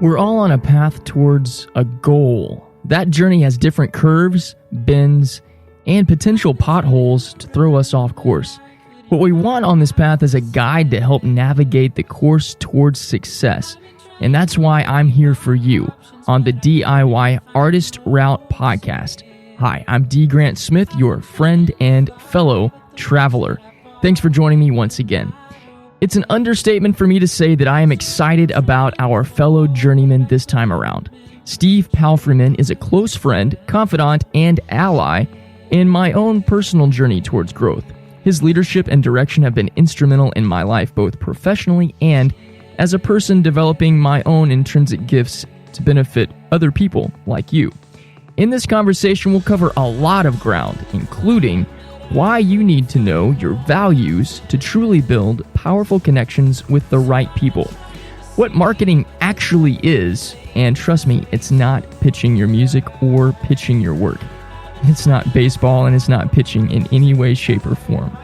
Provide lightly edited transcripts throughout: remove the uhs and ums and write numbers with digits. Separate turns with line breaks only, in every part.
We're all on a path towards a goal. That journey has different curves, bends, and potential potholes to throw us off course. What we want on this path is a guide to help navigate the course towards success. And that's why I'm here for you on the DIY Artist Route podcast. Hi, I'm D. Grant Smith, your friend and fellow traveler. Thanks for joining me once again. It's an understatement for me to say that I am excited about our fellow journeyman this time around. Steve Palfreyman is a close friend, confidant, and ally in my own personal journey towards growth. His leadership and direction have been instrumental in my life, both professionally and as a person developing my own intrinsic gifts to benefit other people like you. In this conversation, we'll cover a lot of ground, including why you need to know your values to truly build powerful connections with the right people, what marketing actually is, and trust me, it's not pitching your music or pitching your work. It's not baseball and it's not pitching in any way, shape, or form.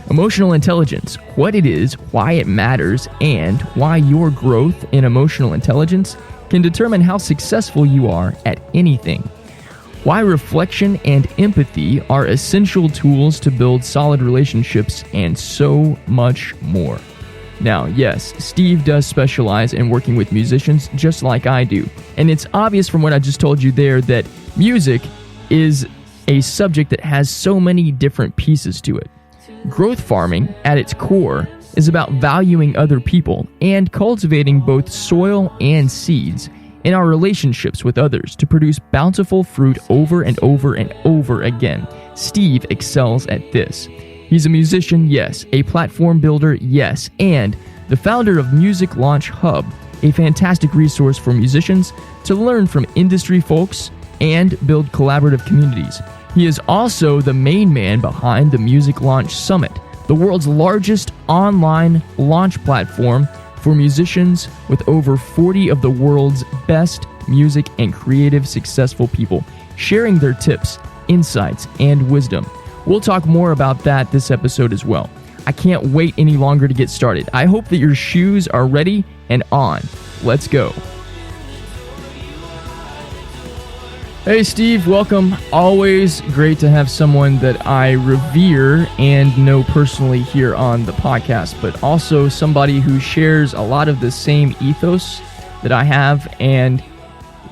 Emotional intelligence, what it is, why it matters, and why your growth in emotional intelligence can determine how successful you are at anything. Why reflection and empathy are essential tools to build solid relationships, and so much more. Now, yes, Steve does specialize in working with musicians just like I do, and it's obvious from what I just told you there that music is a subject that has so many different pieces to it. Growth farming, at its core, is about valuing other people and cultivating both soil and seeds in our relationships with others to produce bountiful fruit over and over and over again. Steve excels at this. He's a musician, yes, a platform builder, yes, and the founder of Music Launch Hub, a fantastic resource for musicians to learn from industry folks and build collaborative communities. He is also the main man behind the Music Launch Summit, the world's largest online launch platform for musicians with over 40 of the world's best music and creative successful people, sharing their tips, insights, and wisdom. We'll talk more about that this episode as well. I can't wait any longer to get started. I hope that your shoes are ready and on. Let's go. Hey Steve, welcome. Always great to have someone that I revere and know personally here on the podcast, but also somebody who shares a lot of the same ethos that I have, and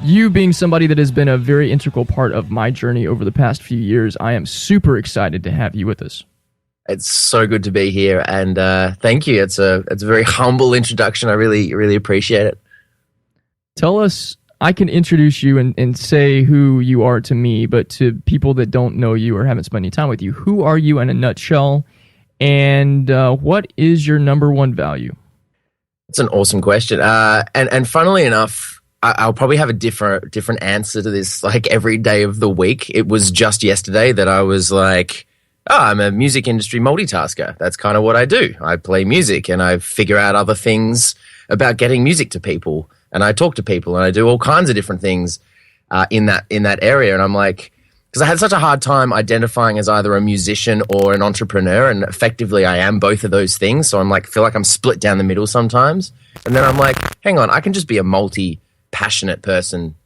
you being somebody that has been a very integral part of my journey over the past few years, I am super excited to have you with us.
It's so good to be here, and thank you. It's a very humble introduction. I really appreciate it.
Tell us, I can introduce you and say who you are to me, but to people that don't know you or haven't spent any time with you, who are you in a nutshell, and what is your number one value?
It's an awesome question. And funnily enough, I'll probably have a different answer to this like every day of the week. It was just yesterday that I was like, I'm a music industry multitasker. That's kind of what I do. I play music and I figure out other things about getting music to people. And I talk to people and I do all kinds of different things in that area. And I'm like, because I had such a hard time identifying as either a musician or an entrepreneur, and effectively I am both of those things. So I'm like, feel like I'm split down the middle sometimes. And then I'm like, hang on, I can just be a multi-passionate person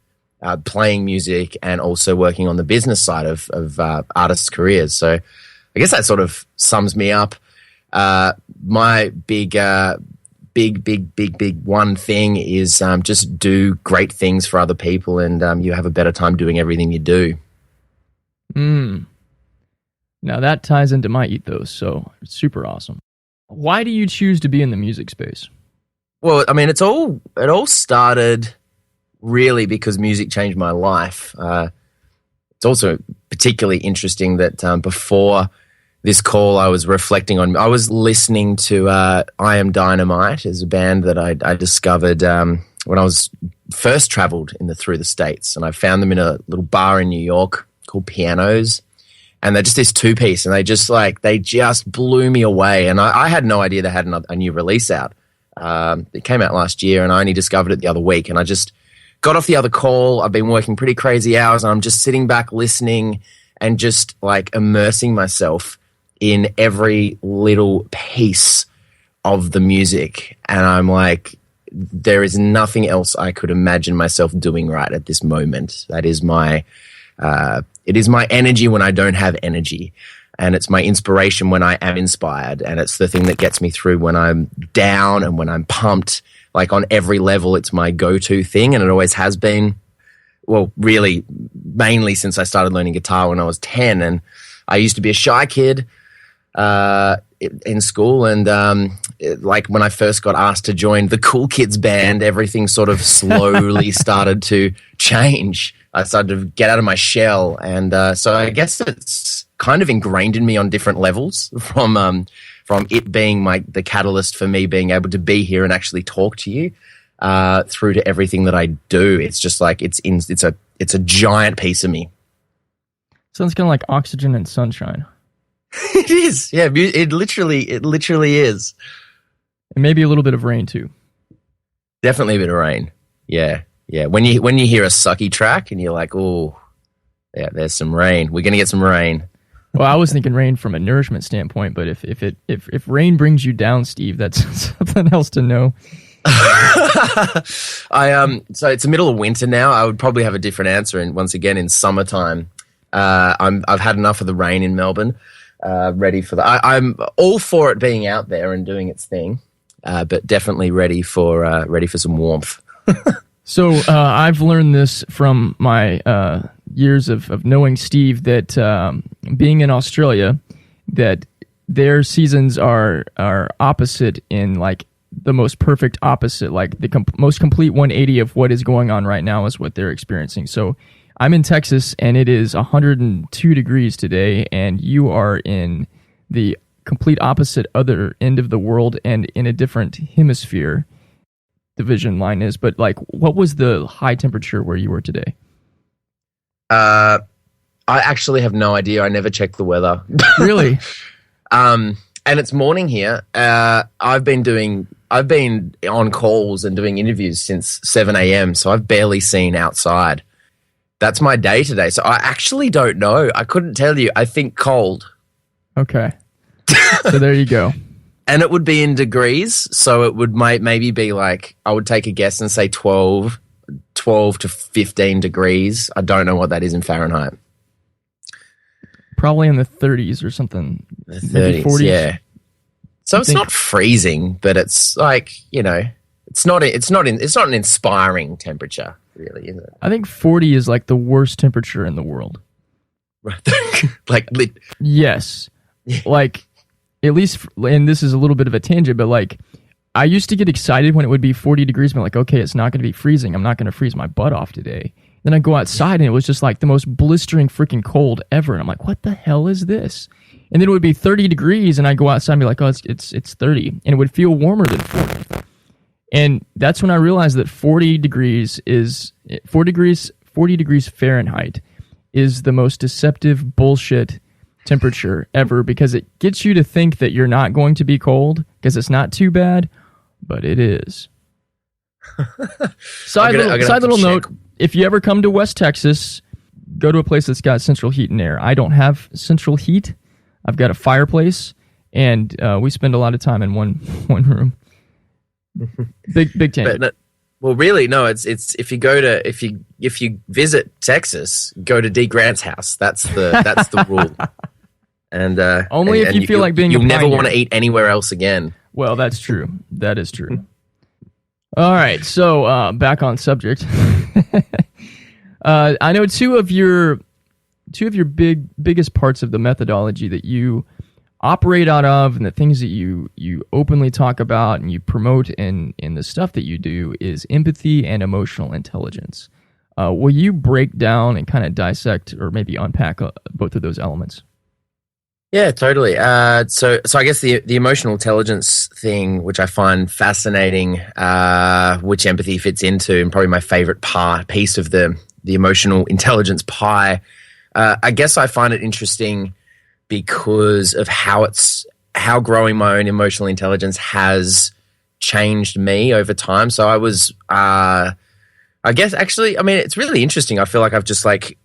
playing music and also working on the business side of artists' careers. So I guess that sort of sums me up. My big one thing is just do great things for other people, and you have a better time doing everything you do.
Now that ties into my ethos, so it's super awesome. Why do you choose to be in the music space?
Well, I mean, it all started really because music changed my life. It's also particularly interesting that before this call, I was reflecting on, I was listening to I Am Dynamite as a band that I discovered when I was first traveled through the States. And I found them in a little bar in New York called Pianos. And they're just this two-piece, and they just blew me away. And I had no idea they had a new release out. It came out last year, and I only discovered it the other week. And I just got off the other call. I've been working pretty crazy hours, and I'm just sitting back listening and just like immersing myself in every little piece of the music. And I'm like, there is nothing else I could imagine myself doing right at this moment. That is it is my energy when I don't have energy. And it's my inspiration when I am inspired. And it's the thing that gets me through when I'm down and when I'm pumped. Like on every level, it's my go-to thing. And it always has been. Well, really, mainly since I started learning guitar when I was 10. And I used to be a shy kid in school. And like when I first got asked to join the cool kids band, everything sort of slowly started to change. I started to get out of my shell. And so I guess it's kind of ingrained in me on different levels from it being the catalyst for me being able to be here and actually talk to you through to everything that I do. It's just like it's a giant piece of me.
Sounds kind of like oxygen and sunshine.
It is. Yeah, it literally is.
And maybe a little bit of rain too.
Definitely a bit of rain. Yeah. Yeah. When you hear a sucky track and you're like, oh, yeah, there's some rain. We're gonna get some rain.
Well, I was thinking rain from a nourishment standpoint, but if rain brings you down, Steve, that's something else to know.
So it's the middle of winter now. I would probably have a different answer, and once again in summertime. I've had enough of the rain in Melbourne. Ready for I'm all for it being out there and doing its thing, but definitely ready for some warmth.
So I've learned this from my years of knowing Steve that being in Australia, that their seasons are opposite in like the most perfect opposite, like the most complete 180 of what is going on right now is what they're experiencing. So I'm in Texas and it is 102 degrees today, and you are in the complete opposite other end of the world and in a different hemisphere. Division line is, but like, what was the high temperature where you were today?
I actually have no idea. I never checked the weather.
Really?
And it's morning here. I've been on calls and doing interviews since 7 a.m. So I've barely seen outside. That's my day today. So I actually don't know. I couldn't tell you. I think cold.
Okay. So there you go.
And it would be in degrees, so it would maybe be like, I would take a guess and say 12 to 15 degrees. I don't know what that is in Fahrenheit.
Probably in the 30s or something.
The 30s, 40s. Yeah. So it's not freezing, but it's like, it's not an inspiring temperature, really, is it?
I think 40 is like the worst temperature in the world.
Like,
yes. Like, at least, and this is a little bit of a tangent, but like, I used to get excited when it would be 40 degrees, but like, okay, it's not going to be freezing. I'm not going to freeze my butt off today. Then I go outside and it was just like the most blistering freaking cold ever. And I'm like, what the hell is this? And then it would be 30 degrees and I go outside and be like, oh, it's 30. And it would feel warmer than 40. And that's when I realized that 40 degrees Fahrenheit is the most deceptive bullshit temperature ever, because it gets you to think that you're not going to be cold because it's not too bad, but it is. Side little note, if you ever come to West Texas, go to a place that's got central heat and air. I don't have central heat. I've got a fireplace, and we spend a lot of time in one room. Big tangent.
Well, really, no. It's if you visit Texas, go to D. Grant's house. That's the rule. And
only if you feel like being.
You'll never want to eat anywhere else again.
Well, that's true. That is true. All right, so back on subject. I know two of your biggest parts of the methodology that you operate out of, and the things that you openly talk about and you promote in the stuff that you do, is empathy and emotional intelligence. Will you break down and kind of dissect or maybe unpack both of those elements?
Yeah, totally. So I guess the emotional intelligence thing, which I find fascinating, which empathy fits into, and probably my favorite piece of the emotional intelligence pie. I guess I find it interesting because of how growing my own emotional intelligence has changed me over time. So I was, I guess actually, I mean, it's really interesting. I feel like I've just like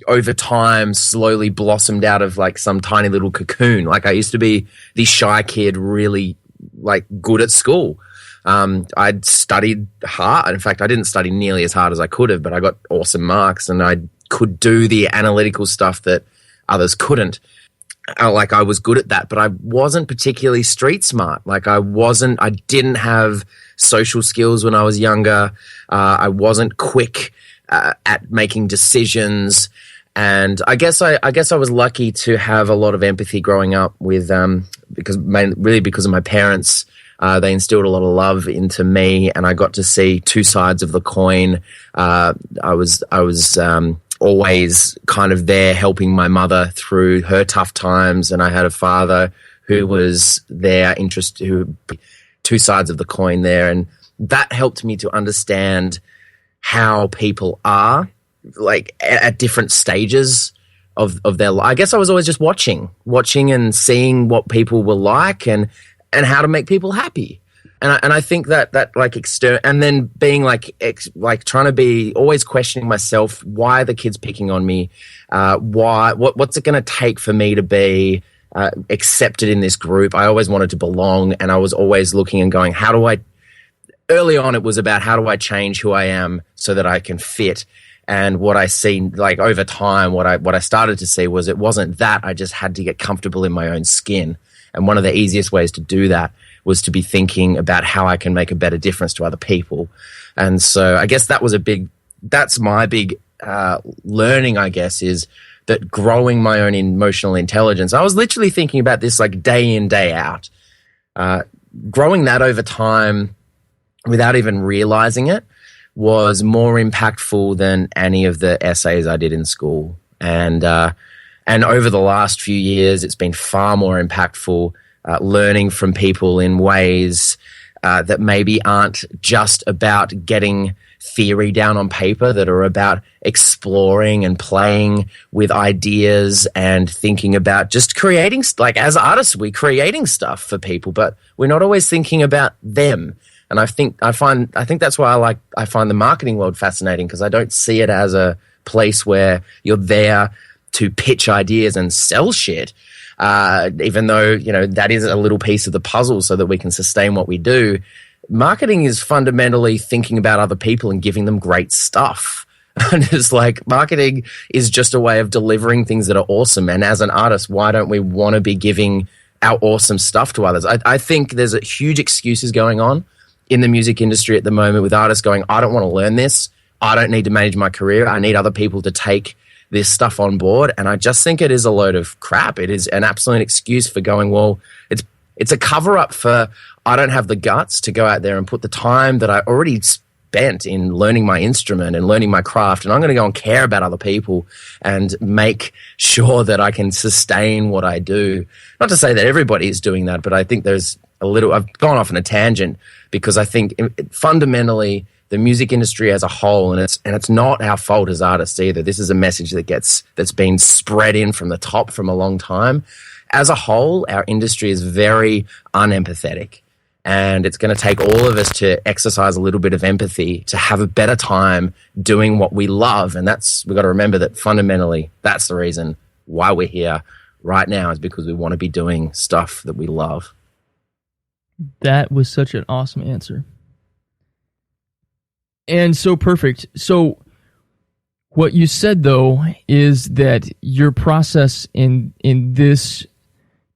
over time slowly blossomed out of like some tiny little cocoon. Like I used to be the shy kid, really like good at school. I'd studied hard. In fact, I didn't study nearly as hard as I could have, but I got awesome marks and I could do the analytical stuff that others couldn't. Like I was good at that, but I wasn't particularly street smart. Like I didn't have social skills when I was younger. I wasn't quick at making decisions. And I guess I was lucky to have a lot of empathy growing up with, because of my parents. They instilled a lot of love into me, and I got to see two sides of the coin. I was always kind of there helping my mother through her tough times, and I had a father who was there, two sides of the coin there, and that helped me to understand how people are, like at different stages of their life. I guess I was always just watching and seeing what people were like and how to make people happy. And I think that like and then being like trying to be always questioning myself, why are the kids picking on me? What's it going to take for me to be accepted in this group? I always wanted to belong, and I was always looking and going, early on it was about how do I change who I am so that I can fit. And what I see, like over time, what I started to see was it wasn't that. I just had to get comfortable in my own skin. And one of the easiest ways to do that was to be thinking about how I can make a better difference to other people. And so I guess that's my big learning, I guess, is that growing my own emotional intelligence. I was literally thinking about this like day in, day out. Growing that over time without even realizing it was more impactful than any of the essays I did in school. And over the last few years, it's been far more impactful, learning from people in ways that maybe aren't just about getting theory down on paper, that are about exploring and playing with ideas and thinking about just creating, like as artists, we're creating stuff for people, but we're not always thinking about them. And I think that's why I find the marketing world fascinating, because I don't see it as a place where you're there to pitch ideas and sell shit, even though, that is a little piece of the puzzle so that we can sustain what we do. Marketing is fundamentally thinking about other people and giving them great stuff. And it's like marketing is just a way of delivering things that are awesome. And as an artist, why don't we want to be giving our awesome stuff to others? I think there's a huge excuses going on in the music industry at the moment with artists going, I don't want to learn this. I don't need to manage my career. I need other people to take this stuff on board. And I just think it is a load of crap. It is an absolute excuse for going, well, it's a cover up for I don't have the guts to go out there and put the time that I already spent in learning my instrument and learning my craft. And I'm going to go and care about other people and make sure that I can sustain what I do. Not to say that everybody is doing that, but I think there's I've gone off on a tangent because I think fundamentally the music industry as a whole, and it's not our fault as artists either. This is a message that's been spread in from the top from a long time. As a whole, our industry is very unempathetic, and it's going to take all of us to exercise a little bit of empathy to have a better time doing what we love. And we've got to remember that fundamentally that's the reason why we're here right now, is because we want to be doing stuff that we love.
That was such an awesome answer. And so perfect. So what you said, though, is that your process in this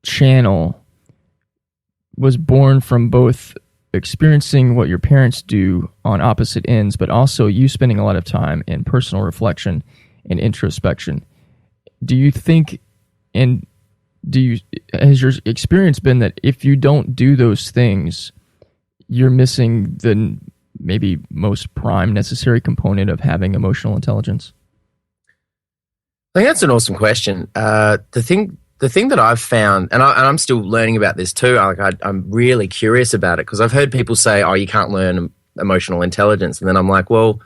channel was born from both experiencing what your parents do on opposite ends, but also you spending a lot of time in personal reflection and introspection. Do you think, has your experience been that if you don't do those things, you're missing the maybe most prime necessary component of having emotional intelligence?
I think that's an awesome question. The thing that I've found, and I'm still learning about this too, I'm really curious about it, because I've heard people say, oh, you can't learn emotional intelligence. And then I'm like, well,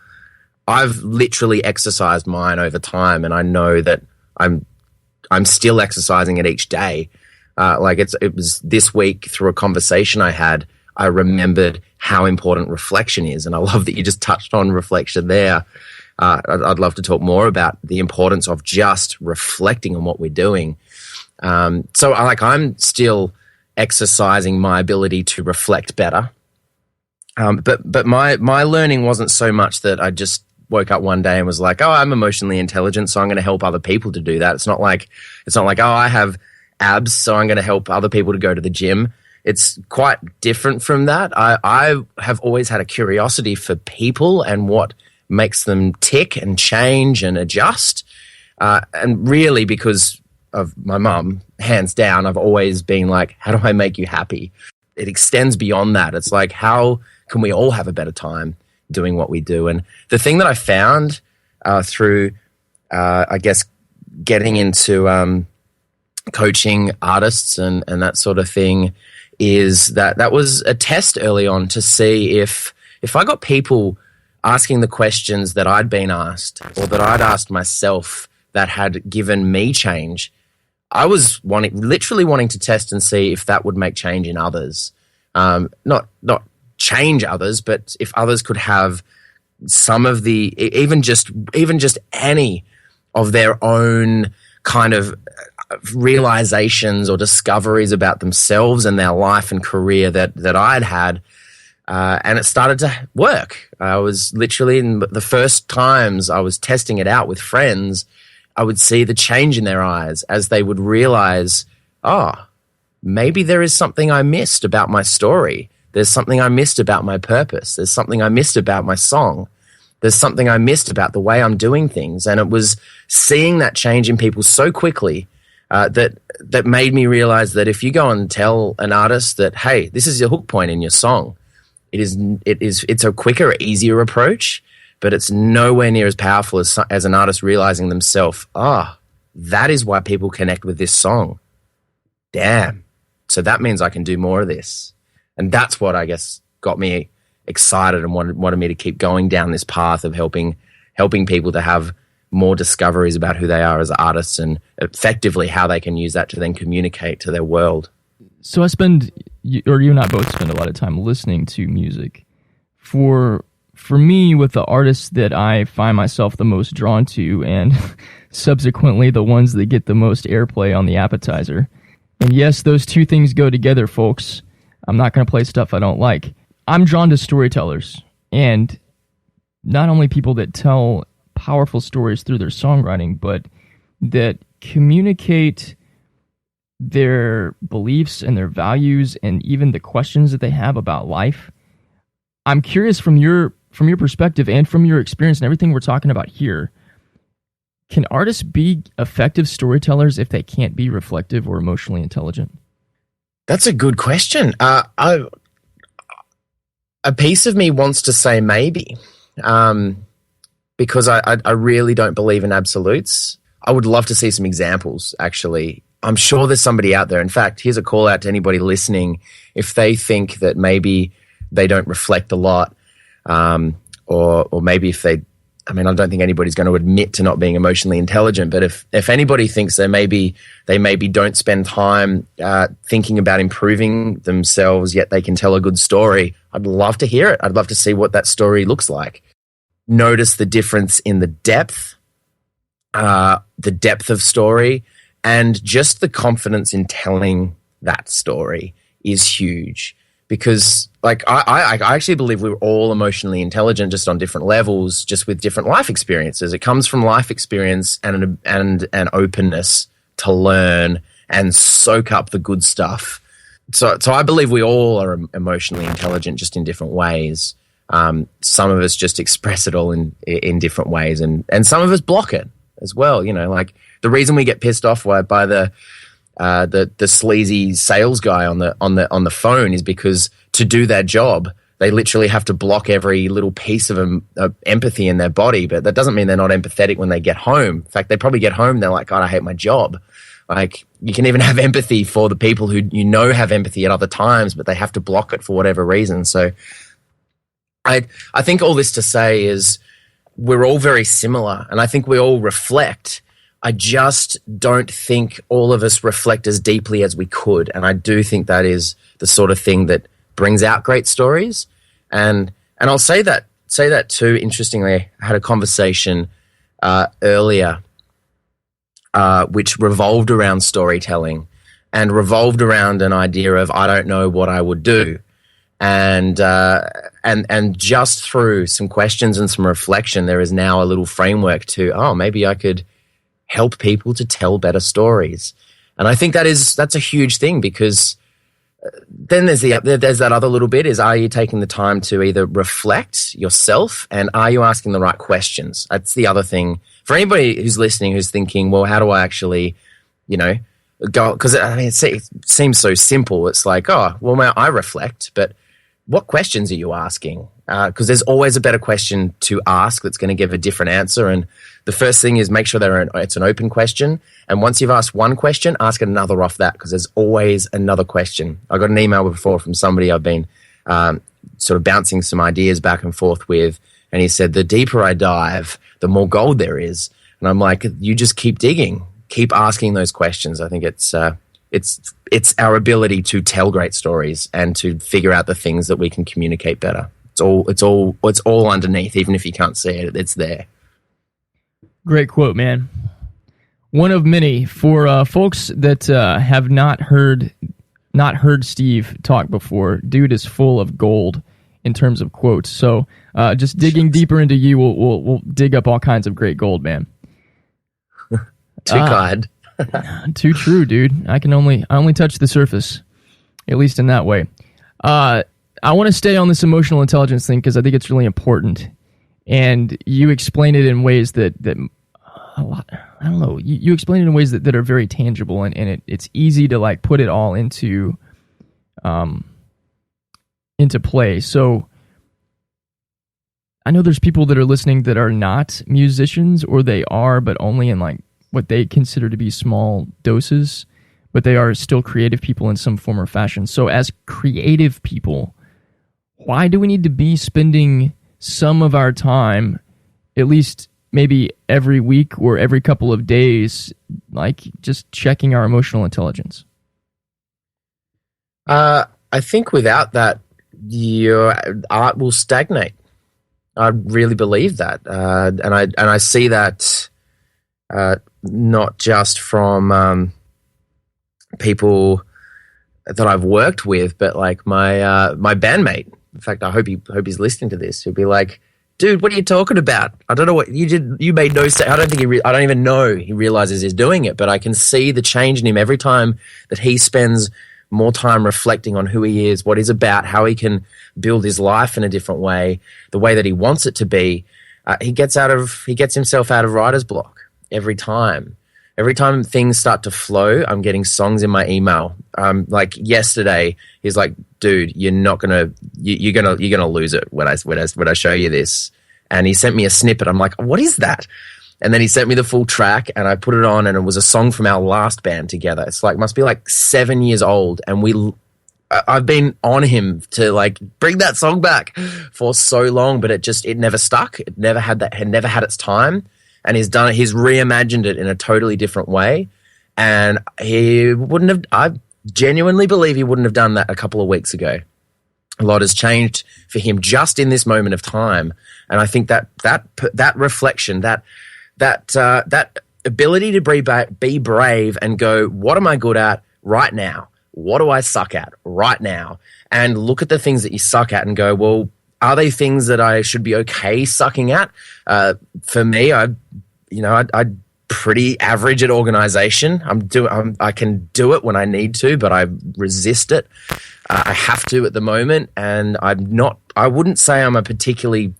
I've literally exercised mine over time, and I know that I'm still exercising it each day. It was this week through a conversation I had, I remembered how important reflection is. And I love that you just touched on reflection there. I'd love to talk more about the importance of just reflecting on what we're doing. So I'm still exercising my ability to reflect better. But my learning wasn't so much that I just woke up one day and was like, oh, I'm emotionally intelligent, so I'm going to help other people to do that. It's not like, oh, I have abs, so I'm going to help other people to go to the gym. It's quite different from that. I have always had a curiosity for people and what makes them tick and change and adjust. And really, because of my mum, hands down, I've always been like, how do I make you happy? It extends beyond that. It's like, how can we all have a better time doing what we do? And the thing that I found through, I guess, getting into coaching artists and that sort of thing is that was a test early on to see if I got people asking the questions that I'd been asked or that I'd asked myself that had given me change. I was literally wanting to test and see if that would make change in others. Not change others, but if others could have some of the, even just any of their own kind of realizations or discoveries about themselves and their life and career that I'd had. And it started to work. I was literally, in the first times I was testing it out with friends, I would see the change in their eyes as they would realize, oh, maybe there is something I missed about my story. There's something I missed about my purpose. There's something I missed about my song. There's something I missed about the way I'm doing things. And it was seeing that change in people so quickly that made me realize that if you go and tell an artist that, hey, this is your hook point in your song, it's a quicker, easier approach, but it's nowhere near as powerful as an artist realizing themselves, that is why people connect with this song. Damn. So that means I can do more of this. And that's what I guess got me excited and wanted me to keep going down this path of helping people to have more discoveries about who they are as artists and effectively how they can use that to then communicate to their world.
So you and I both spend a lot of time listening to music. For me, with the artists that I find myself the most drawn to, and subsequently the ones that get the most airplay on the appetizer. And yes, those two things go together, folks. I'm not going to play stuff I don't like. I'm drawn to storytellers, and not only people that tell powerful stories through their songwriting, but that communicate their beliefs and their values and even the questions that they have about life. I'm curious from your perspective and from your experience and everything we're talking about here, can artists be effective storytellers if they can't be reflective or emotionally intelligent?
That's a good question. A piece of me wants to say maybe, because I really don't believe in absolutes. I would love to see some examples, actually. I'm sure there's somebody out there. In fact, here's a call out to anybody listening. If they think that maybe they don't reflect a lot, or maybe if they, I don't think anybody's going to admit to not being emotionally intelligent, but if anybody thinks they maybe don't spend time thinking about improving themselves, yet they can tell a good story, I'd love to hear it. I'd love to see what that story looks like. Notice the difference in the depth of story, and just the confidence in telling that story is huge. Because I actually believe we're all emotionally intelligent, just on different levels, just with different life experiences. It comes from life experience and an openness to learn and soak up the good stuff. So I believe we all are emotionally intelligent, just in different ways. Some of us just express it all in different ways, and some of us block it as well. Like the reason we get pissed off by the sleazy sales guy on the phone is because to do their job, they literally have to block every little piece of empathy in their body. But that doesn't mean they're not empathetic when they get home. In fact, they probably get home, they're like, God, I hate my job. Like, you can even have empathy for the people who have empathy at other times, but they have to block it for whatever reason. So I think all this to say is we're all very similar, and I think we all reflect. I just don't think all of us reflect as deeply as we could. And I do think that is the sort of thing that brings out great stories. And I'll say that too. Interestingly, I had a conversation earlier which revolved around storytelling and revolved around an idea of I don't know what I would do. And And just through some questions and some reflection, there is now a little framework to, maybe I could help people to tell better stories. And I think that's a huge thing, because then there's that other little bit is, are you taking the time to either reflect yourself, and are you asking the right questions? That's the other thing. For anybody who's listening, who's thinking, well, how do I actually, go? Because it seems so simple. It's like, I reflect, but what questions are you asking? Because there's always a better question to ask that's going to give a different answer. And the first thing is make sure it's an open question. And once you've asked one question, ask another off that, because there's always another question. I got an email before from somebody I've been sort of bouncing some ideas back and forth with, and he said, the deeper I dive, the more gold there is. And I'm like, you just keep digging, keep asking those questions. I think it's our ability to tell great stories and to figure out the things that we can communicate better. It's all underneath, even if you can't see it, it's there.
Great quote, man. One of many for folks that have not heard Steve talk before. Dude is full of gold in terms of quotes. So just digging deeper into you, we'll dig up all kinds of great gold, man.
Too kind.
Too true, dude. I only touch the surface, at least in that way. I want to stay on this emotional intelligence thing because I think it's really important. And you explain it in ways that a lot, I don't know. You explain it in ways that are very tangible, and it's easy to like put it all into play. So I know there's people that are listening that are not musicians, or they are, but only in like what they consider to be small doses, but they are still creative people in some form or fashion. So as creative people, why do we need to be spending some of our time, at least maybe every week or every couple of days, like just checking our emotional intelligence?
I think without that, your art will stagnate. I really believe that. And I see that not just from people that I've worked with, but like my bandmate. In fact, I hope he's listening to this. He'll be like, "Dude, what are you talking about? I don't know what you did. You made no sense. I don't think I don't even know he realizes he's doing it, but I can see the change in him every time that he spends more time reflecting on who he is, what he's about, how he can build his life in a different way, the way that he wants it to be. He gets himself out of writer's block every time. Every time things start to flow, I'm getting songs in my email. Like yesterday, he's like, "Dude, you're gonna lose it when I show you this." And he sent me a snippet. I'm like, "What is that?" And then he sent me the full track, and I put it on, and it was a song from our last band together. It's like must be like 7 years old, and I've been on him to like bring that song back for so long, but it never stuck. It never had its time. And he's reimagined it in a totally different way. And I genuinely believe he wouldn't have done that a couple of weeks ago. A lot has changed for him just in this moment of time. And I think that reflection, that ability to be brave and go, what am I good at right now? What do I suck at right now? And look at the things that you suck at and go, well, are they things that I should be okay sucking at? For me, I'm pretty average at organization. I can do it when I need to, but I resist it. I have to at the moment, and I wouldn't say I'm a particularly.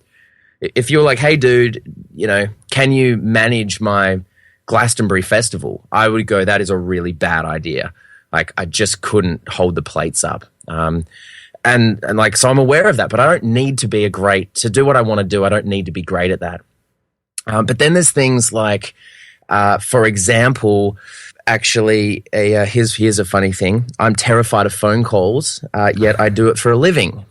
If you're like, hey, dude, can you manage my Glastonbury festival? I would go, that is a really bad idea. Like, I just couldn't hold the plates up. And like, so I'm aware of that, but I don't need to be to do what I want to do. I don't need to be great at that. But then there's things like, for example, actually, here's a funny thing. I'm terrified of phone calls, yet I do it for a living.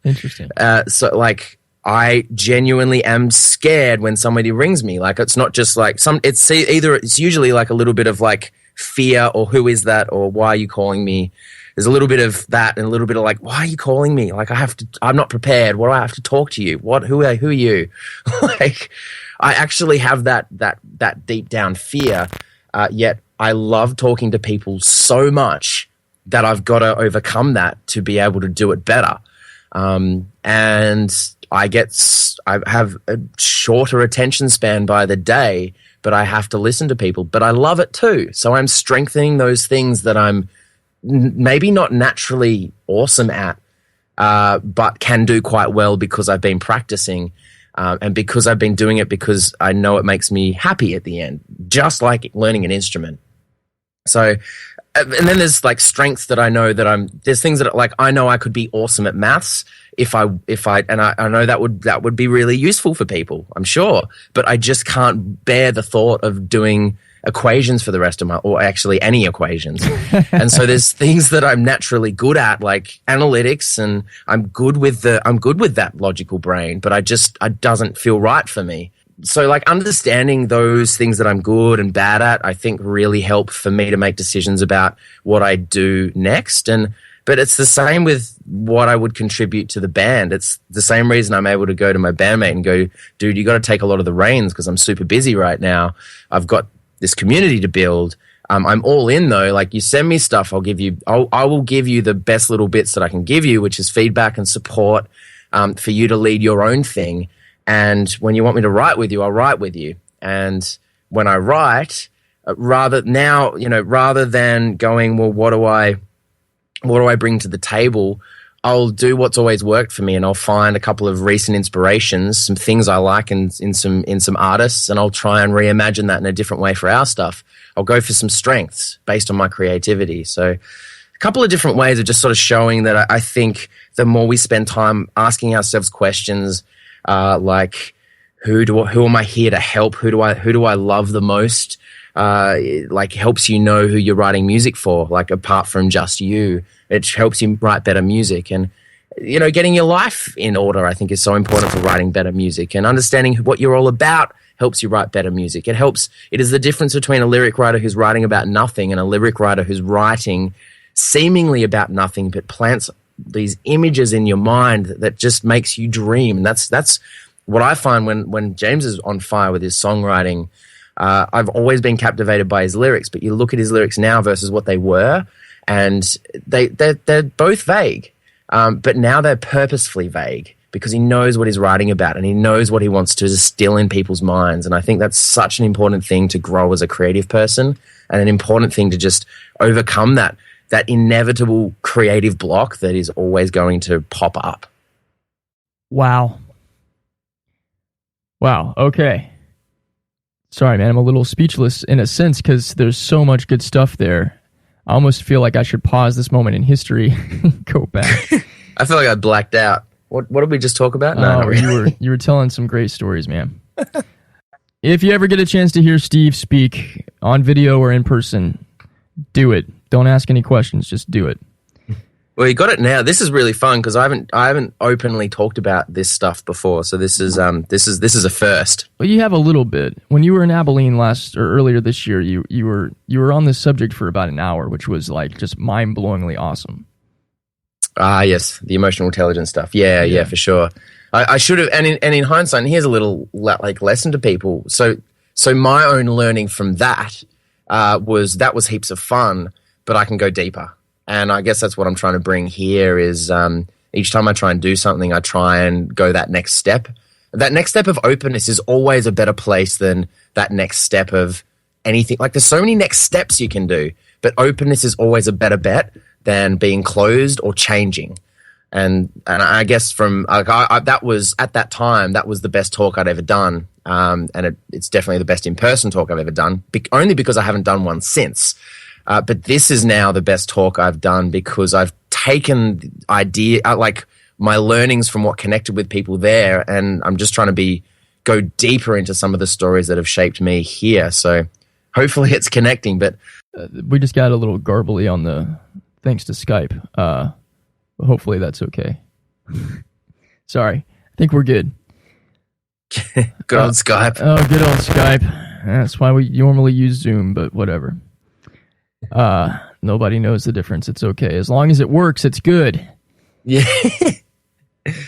Interesting.
So like, I genuinely am scared when somebody rings me. Like, it's not just like it's usually like a little bit of like fear, or who is that, or why are you calling me? There's a little bit of that and a little bit of like, why are you calling me? Like, I'm not prepared. What do I have to talk to you? Who are you? Like, I actually have that deep down fear. Yet I love talking to people so much that I've got to overcome that to be able to do it better. And I have a shorter attention span by the day, but I have to listen to people. But I love it too. So I'm strengthening those things that I'm maybe not naturally awesome at, but can do quite well because I've been practicing, and because I've been doing it because I know it makes me happy at the end, just like learning an instrument. So, and then there's like strengths that I know that there's things that like I know I could be awesome at maths if I know that would be really useful for people, I'm sure, but I just can't bear the thought of doing equations for the rest of or actually any equations. And so there's things that I'm naturally good at, like analytics, and I'm good with that logical brain, but it doesn't feel right for me. So like understanding those things that I'm good and bad at, I think really help for me to make decisions about what I do next. But it's the same with what I would contribute to the band. It's the same reason I'm able to go to my bandmate and go, dude, you got to take a lot of the reins because I'm super busy right now. I've got this community to build. I'm all in though. Like you send me stuff, I will give you the best little bits that I can give you, which is feedback and support, for you to lead your own thing. And when you want me to write with you, I'll write with you. And when I write, rather than going, well, what do I bring to the table? I'll do what's always worked for me, and I'll find a couple of recent inspirations, some things I like in some artists, and I'll try and reimagine that in a different way for our stuff. I'll go for some strengths based on my creativity. So a couple of different ways of just sort of showing that I think the more we spend time asking ourselves questions, like who am I here to help? Who do I love the most? Like helps you know who you're writing music for, like apart from just you. It helps you write better music. And, getting your life in order, I think, is so important for writing better music. And understanding what you're all about helps you write better music. It is the difference between a lyric writer who's writing about nothing and a lyric writer who's writing seemingly about nothing, but plants these images in your mind that just makes you dream. And that's what I find when James is on fire with his songwriting. I've always been captivated by his lyrics, but you look at his lyrics now versus what they were, and they're both vague, but now they're purposefully vague because he knows what he's writing about and he knows what he wants to distill in people's minds. And I think that's such an important thing to grow as a creative person, and an important thing to just overcome that inevitable creative block that is always going to pop up.
Wow. Okay. Sorry, man. I'm a little speechless in a sense because there's so much good stuff there. I almost feel like I should pause this moment in history and go back.
I feel like I blacked out. What did we just talk about? No,
you were telling some great stories, man. If you ever get a chance to hear Steve speak on video or in person, do it. Don't ask any questions. Just do it.
Well, you got it now. This is really fun because I haven't openly talked about this stuff before. So this is a first.
Well, you have a little bit. When you were in Abilene earlier this year, you were on this subject for about an hour, which was like just mind-blowingly awesome.
Yes, the emotional intelligence stuff. Yeah, for sure. I should have. And in hindsight, and here's a little like lesson to people. So my own learning from that was heaps of fun, but I can go deeper. And I guess that's what I'm trying to bring here is each time I try and do something, I try and go that next step. That next step of openness is always a better place than that next step of anything. Like there's so many next steps you can do, but openness is always a better bet than being closed or changing. And I guess that was at that time, that was the best talk I'd ever done. And it's definitely the best in-person talk I've ever done, only because I haven't done one since. But this is now the best talk I've done because I've taken like my learnings from what connected with people there, and I'm just trying to go deeper into some of the stories that have shaped me here. So hopefully it's connecting. But
we just got a little garbly on the thanks to Skype. Hopefully that's okay. Sorry, I think we're good.
Good old Skype.
Oh, good old Skype. That's why we normally use Zoom, but whatever. Nobody knows the difference. It's okay. As long as it works, it's good.
Yeah.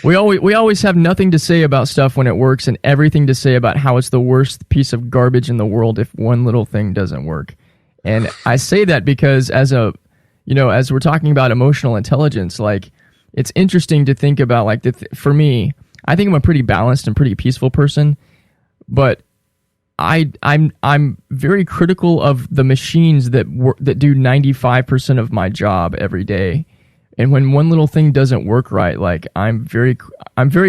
We always have nothing to say about stuff when it works and everything to say about how it's the worst piece of garbage in the world if one little thing doesn't work. And I say that because as we're talking about emotional intelligence, like it's interesting to think about, like, for me, I think I'm a pretty balanced and pretty peaceful person, but I'm very critical of the machines that do 95% of my job every day. And when one little thing doesn't work right, like, I'm very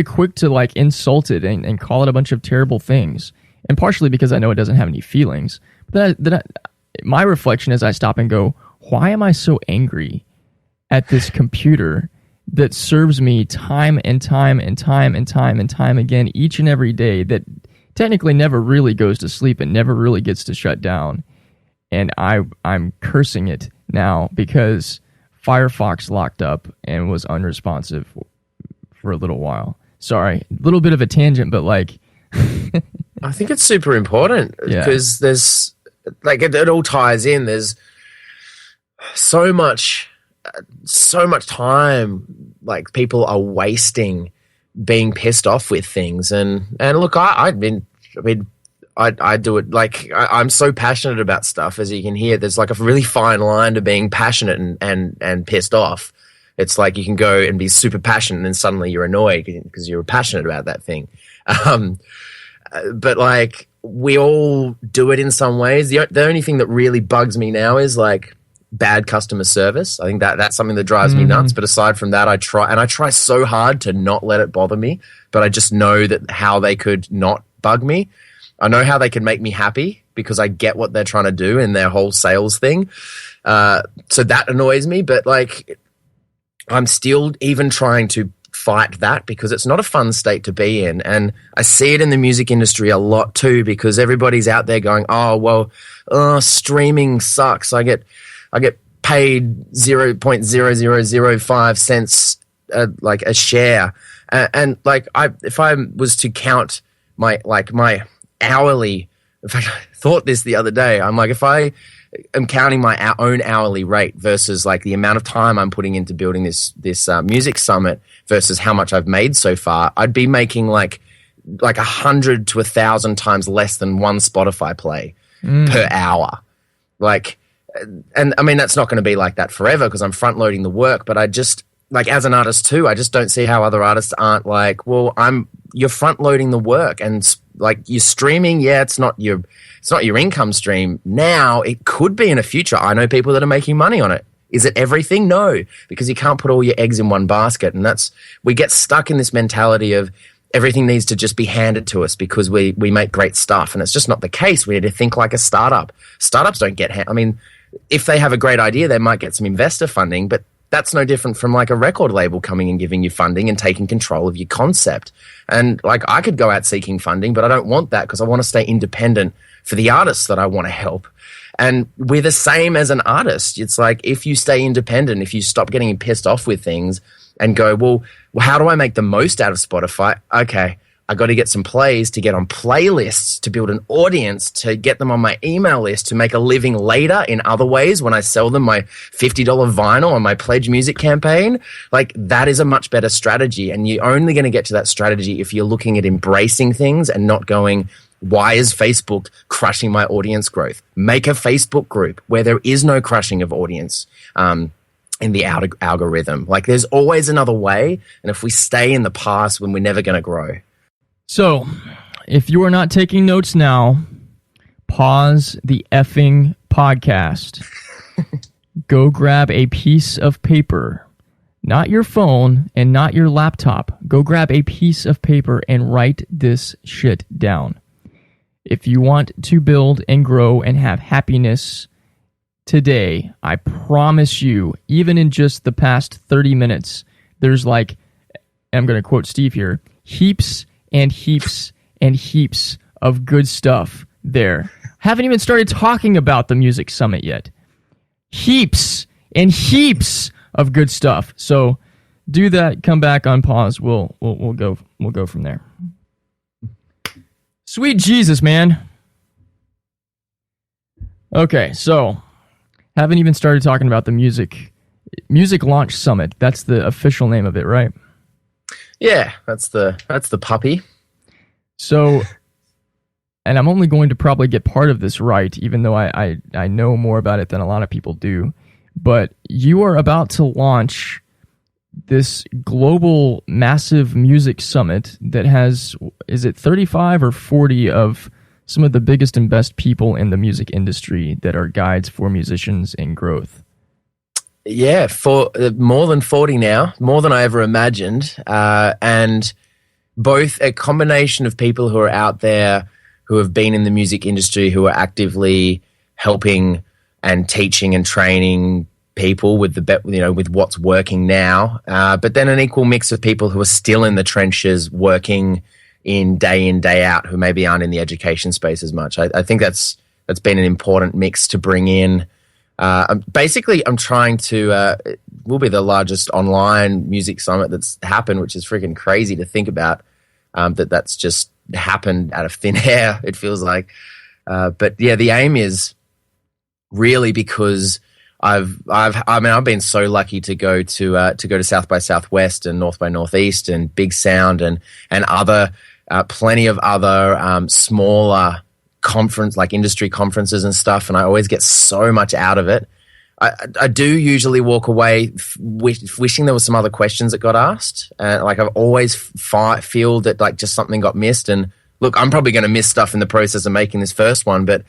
quick to, like, insult it and call it a bunch of terrible things. And partially because I know it doesn't have any feelings. But my reflection is I stop and go, why am I so angry at this computer that serves me time and time and time and time and time again each and every day, that technically never really goes to sleep and never really gets to shut down? And I'm cursing it now because Firefox locked up and was unresponsive for a little while. Sorry, a little bit of a tangent, but, like...
I think it's super important because there's, like, it all ties in. There's so much time, like, people are wasting being pissed off with things. And look, I do it, like, I'm so passionate about stuff, as you can hear. There's, like, a really fine line to being passionate and pissed off. It's like you can go and be super passionate and then suddenly you're annoyed because you're passionate about that thing. But, like, we all do it in some ways. The only thing that really bugs me now is, like, bad customer service. I think that's something that drives me nuts. But aside from that, I try so hard to not let it bother me, but I just know that how they could not bug me. I know how they can make me happy because I get what they're trying to do in their whole sales thing. So that annoys me, but, like, I'm still even trying to fight that because it's not a fun state to be in. And I see it in the music industry a lot too, because everybody's out there going, oh, well, streaming sucks. I get paid 0.0005 cents, like, a share. And like, if I was to count my hourly, in fact, I thought this the other day, I'm like, if I am counting my own hourly rate versus, like, the amount of time I'm putting into building this music summit versus how much I've made so far, I'd be making like 100 to 1,000 times less than one Spotify play per hour. Like, and I mean, that's not going to be like that forever because I'm front loading the work, but I just, like, as an artist too, I just don't see how other artists aren't like, well, you're front loading the work, and, like, you're streaming. Yeah, it's not your income stream now. It could be in the future. I know people that are making money on it. Is it everything? No, because you can't put all your eggs in one basket. And we get stuck in this mentality of everything needs to just be handed to us because we make great stuff. And it's just not the case. We need to think like a startup. Startups don't get, I mean, if they have a great idea, they might get some investor funding, but that's no different from, like, a record label coming and giving you funding and taking control of your concept. And, like, I could go out seeking funding, but I don't want that because I want to stay independent for the artists that I want to help. And we're the same as an artist. It's like, if you stay independent, if you stop getting pissed off with things and go, well, how do I make the most out of Spotify? Okay, I got to get some plays to get on playlists, to build an audience, to get them on my email list, to make a living later in other ways when I sell them my $50 vinyl on my Pledge Music campaign. Like, that is a much better strategy. And you're only going to get to that strategy if you're looking at embracing things and not going, why is Facebook crushing my audience growth? Make a Facebook group where there is no crushing of audience in the algorithm. Like, there's always another way. And if we stay in the past, then we're never going to grow.
So, if you are not taking notes now, pause the effing podcast. Go grab a piece of paper, not your phone and not your laptop. Go grab a piece of paper and write this shit down. If you want to build and grow and have happiness today, I promise you, even in just the past 30 minutes, there's, like, I'm going to quote Steve here, heaps and heaps and heaps of good stuff there. Haven't even started talking about the Music Summit yet. Heaps and heaps of good stuff. So do that, come back on pause. We'll go from there. Sweet Jesus, man. Okay, so haven't even started talking about the Music Launch Summit. That's the official name of it, right?
Yeah, that's the puppy.
So, and I'm only going to probably get part of this right, even though I know more about it than a lot of people do. But you are about to launch this global massive music summit that has, is it 35 or 40 of some of the biggest and best people in the music industry that are guides for musicians in growth?
Yeah, for more than 40 now, more than I ever imagined. And both a combination of people who are out there who have been in the music industry, who are actively helping and teaching and training people with with what's working now, but then an equal mix of people who are still in the trenches working in, day out, who maybe aren't in the education space as much. I think that's been an important mix to bring in. Basically, I'm trying to, it will be the largest online music summit that's happened, which is freaking crazy to think about, that's just happened out of thin air, it feels like. But yeah, the aim is really because I've been so lucky to go to South by Southwest and North by Northeast and Big Sound and other, plenty of other, smaller conference, like industry conferences and stuff, and I always get so much out of it. I do usually walk away wishing there was some other questions that got asked. Like I've always feel that like just something got missed. And look, I'm probably going to miss stuff in the process of making this first one, but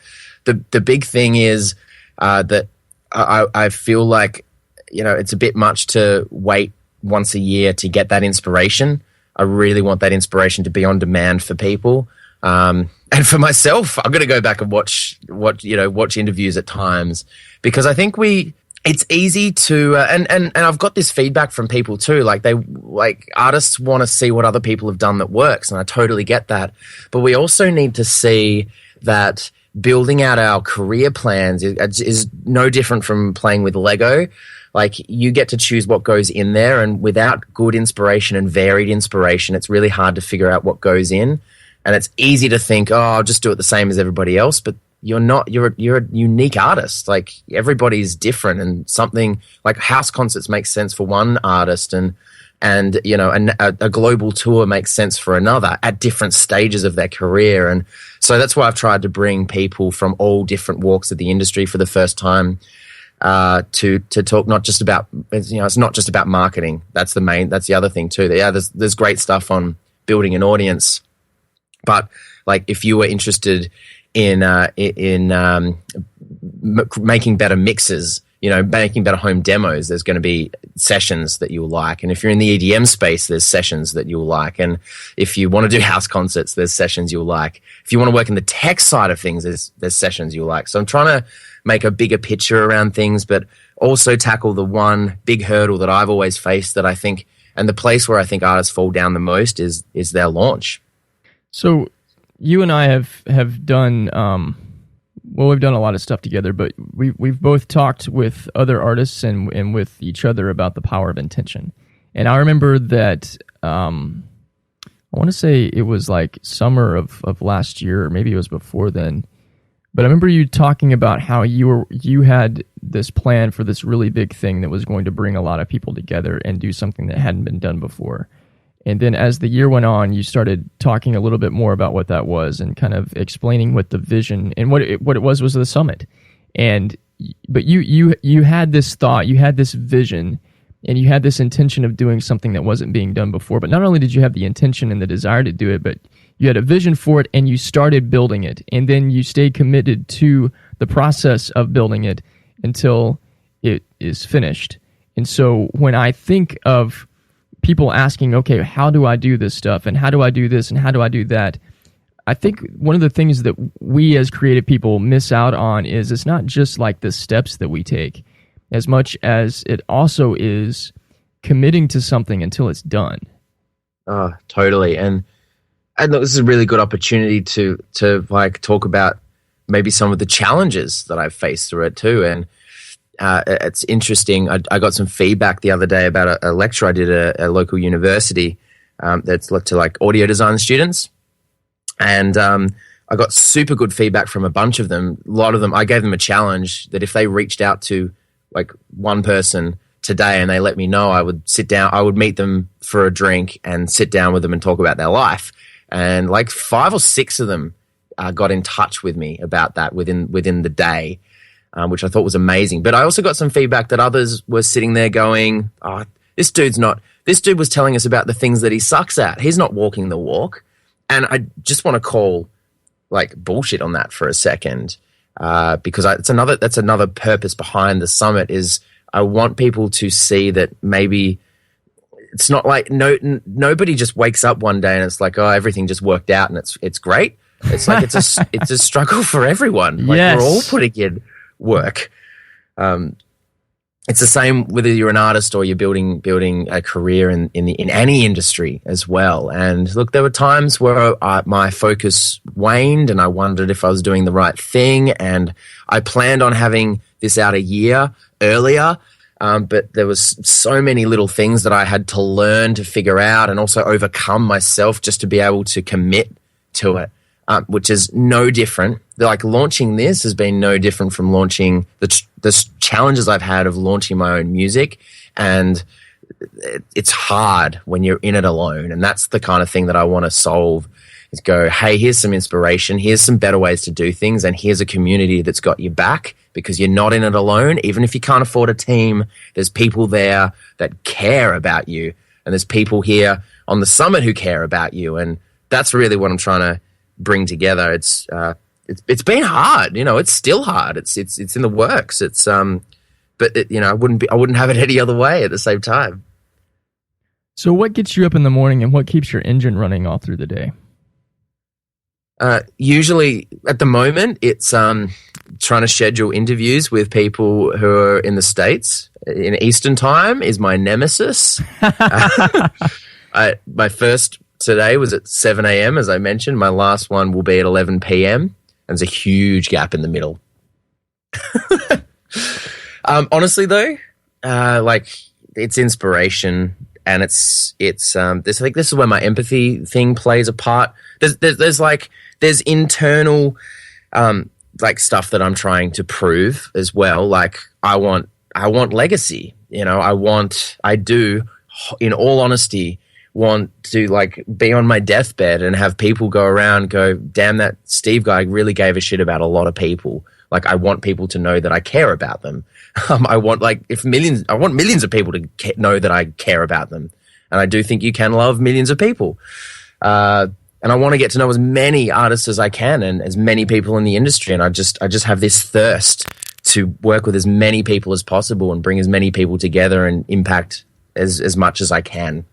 the big thing is that I feel like, it's a bit much to wait once a year to get that inspiration. I really want that inspiration to be on demand for people. And for myself, I'm going to go back and watch interviews at times, because I think it's easy to, and I've got this feedback from people too. Like artists want to see what other people have done that works. And I totally get that. But we also need to see that building out our career plans is no different from playing with Lego. Like you get to choose what goes in there, and without good inspiration and varied inspiration, it's really hard to figure out what goes in. And it's easy to think, oh, I'll just do it the same as everybody else. But you're not. You're a unique artist. Like everybody's different, and something like house concerts makes sense for one artist, and a global tour makes sense for another at different stages of their career. And so that's why I've tried to bring people from all different walks of the industry for the first time to talk not just about, it's not just about marketing. That's the other thing too. Yeah, there's great stuff on building an audience. But like, if you were interested in making better mixes, making better home demos, there's going to be sessions that you'll like. And if you're in the EDM space, there's sessions that you'll like. And if you want to do house concerts, there's sessions you'll like. If you want to work in the tech side of things, there's sessions you'll like. So I'm trying to make a bigger picture around things, but also tackle the one big hurdle that I've always faced, that I think, and the place where I think artists fall down the most is their launch.
So you and I have done, we've done a lot of stuff together, but we've both talked with other artists and with each other about the power of intention. And I remember that, I want to say it was like summer of last year, or maybe it was before then. But I remember you talking about how you had this plan for this really big thing that was going to bring a lot of people together and do something that hadn't been done before. And then as the year went on, you started talking a little bit more about what that was and kind of explaining what the vision and what it was the summit. But you had this thought, you had this vision, and you had this intention of doing something that wasn't being done before. But not only did you have the intention and the desire to do it, but you had a vision for it and you started building it. And then you stayed committed to the process of building it until it is finished. And so when I think of people asking, okay, how do I do this stuff? And how do I do this? And how do I do that? I think one of the things that we as creative people miss out on is it's not just like the steps that we take, as much as it also is committing to something until it's done.
Oh, totally. And look, this is a really good opportunity to like talk about maybe some of the challenges that I've faced through it too. And it's interesting. I got some feedback the other day about a lecture I did at a local university that's to like audio design students. And I got super good feedback from a bunch of them. A lot of them, I gave them a challenge that if they reached out to like one person today and they let me know, I would sit down, I would meet them for a drink and sit down with them and talk about their life. And like 5 or 6 of them got in touch with me about that within the day. Which I thought was amazing. But I also got some feedback that others were sitting there going, oh, this dude was telling us about the things that he sucks at. He's not walking the walk. And I just want to call like bullshit on that for a second, because that's another purpose behind the summit is I want people to see that maybe it's not like nobody just wakes up one day and it's like, oh, everything just worked out and it's great. It's like it's a struggle for everyone. Like
yes.
We're all putting in work. It's the same whether you're an artist or you're building a career in any industry as well. And look, there were times where my focus waned and I wondered if I was doing the right thing. And I planned on having this out a year earlier, but there was so many little things that I had to learn to figure out and also overcome myself just to be able to commit to it. Which is no different. Like launching this has been no different from launching the challenges I've had of launching my own music. And it's hard when you're in it alone. And that's the kind of thing that I want to solve is go, hey, here's some inspiration. Here's some better ways to do things. And here's a community that's got your back because you're not in it alone. Even if you can't afford a team, there's people there that care about you. And there's people here on the summit who care about you. And that's really what I'm trying to bring together. It's been hard, it's still hard. It's in the works. But I wouldn't have it any other way at the same time.
So what gets you up in the morning and what keeps your engine running all through the day?
Usually at the moment it's trying to schedule interviews with people who are in the States. In Eastern time is my nemesis. My first today was at 7 a.m., as I mentioned. My last one will be at 11 p.m. And there's a huge gap in the middle. Honestly, though, it's inspiration, and it's this. I think this is where my empathy thing plays a part. There's internal stuff that I'm trying to prove as well. Like I want legacy. I do, in all honesty, want to be on my deathbed and have people go around go, damn, that Steve guy really gave a shit about a lot of people. Like I want people to know that I care about them. I want millions of people to know that I care about them. And I do think you can love millions of people. And I want to get to know as many artists as I can and as many people in the industry. And I just have this thirst to work with as many people as possible and bring as many people together and impact as much as I can.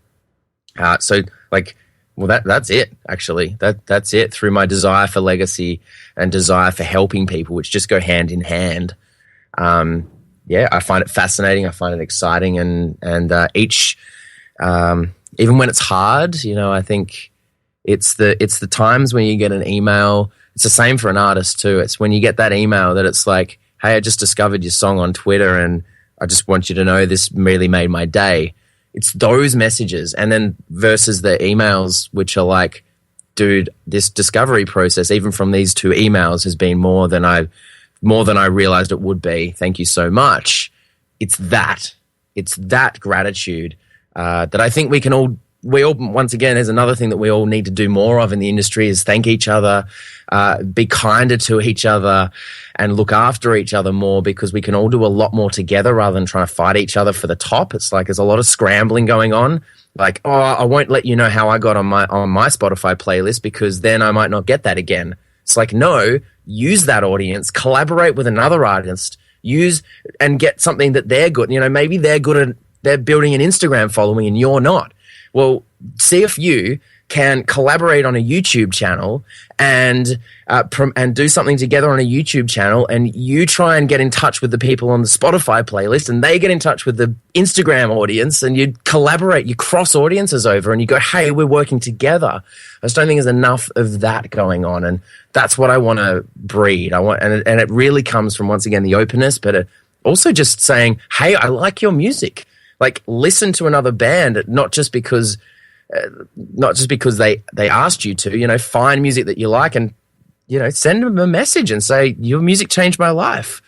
That's it, actually. That's it, through my desire for legacy and desire for helping people, which just go hand in hand. I find it fascinating. I find it exciting. And each, even when it's hard, I think it's the times when you get an email. It's the same for an artist too. It's when you get that email that it's like, hey, I just discovered your song on Twitter and I just want you to know this really made my day. It's those messages, and then versus the emails, which are like, dude, this discovery process, even from these 2 emails, has been more than I realized it would be. Thank you so much. It's that gratitude that I think we all once again, there's another thing that we all need to do more of in the industry is thank each other, be kinder to each other, and look after each other more, because we can all do a lot more together rather than trying to fight each other for the top. It's like there's a lot of scrambling going on. Like, oh, I won't let you know how I got on my Spotify playlist because then I might not get that again. It's like, no, use that audience, collaborate with another artist, use and get something that they're good. Maybe they're building an Instagram following and you're not. Well, see if you can collaborate on a YouTube channel and do something together on a YouTube channel, and you try and get in touch with the people on the Spotify playlist and they get in touch with the Instagram audience, and you collaborate, you cross audiences over and you go, hey, we're working together. I just don't think there's enough of that going on, and that's what I want to breed. And it really comes from, once again, the openness, but also just saying, hey, I like your music. Like, listen to another band, not just because they asked you to, find music that you like and, send them a message and say, your music changed my life.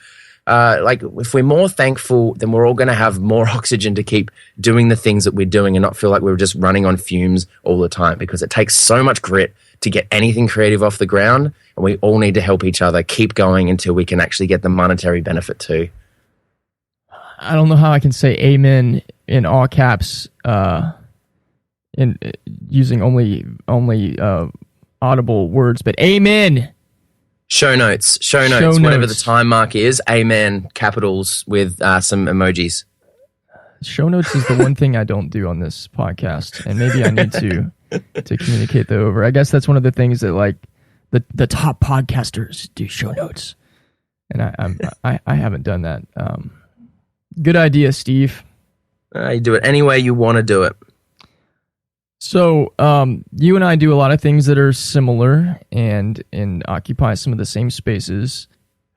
If we're more thankful, then we're all going to have more oxygen to keep doing the things that we're doing and not feel like we're just running on fumes all the time, because it takes so much grit to get anything creative off the ground. And we all need to help each other keep going until we can actually get the monetary benefit too.
I don't know how I can say amen in all caps, in using only audible words, but amen.
Show notes, whatever the time mark is, amen, capitals with some emojis.
Show notes is the one thing I don't do on this podcast, and maybe I need to communicate that over. I guess that's one of the things that like the top podcasters do, show notes, and I haven't done that. Good idea, Steve.
You do it any way you want to do it.
So you and I do a lot of things that are similar and occupy some of the same spaces,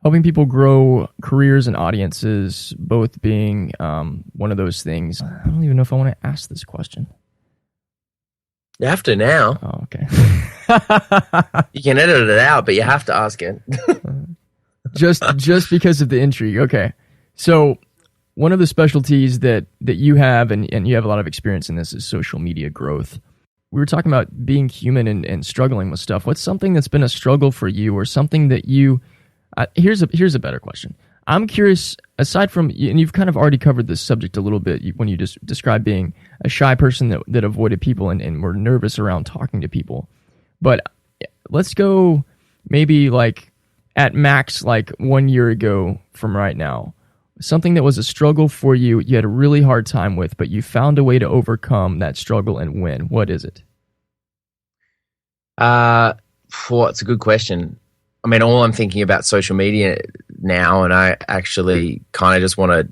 helping people grow careers and audiences, both being one of those things. I don't even know if I want to ask this question.
You have to now.
Oh, okay.
You can edit it out, but you have to ask it.
just because of the intrigue. Okay. So one of the specialties that you have, and you have a lot of experience in this, is social media growth. We were talking about being human and struggling with stuff. What's something that's been a struggle for you, or something that you... here's a better question. I'm curious, aside from... And you've kind of already covered this subject a little bit when you just described being a shy person that avoided people and were nervous around talking to people. But let's go maybe like at max like 1 year ago from right now. Something that was a struggle for you, you had a really hard time with, but you found a way to overcome that struggle and win. What is it?
It's a good question. I mean, all I'm thinking about social media now, and I actually kind of just want to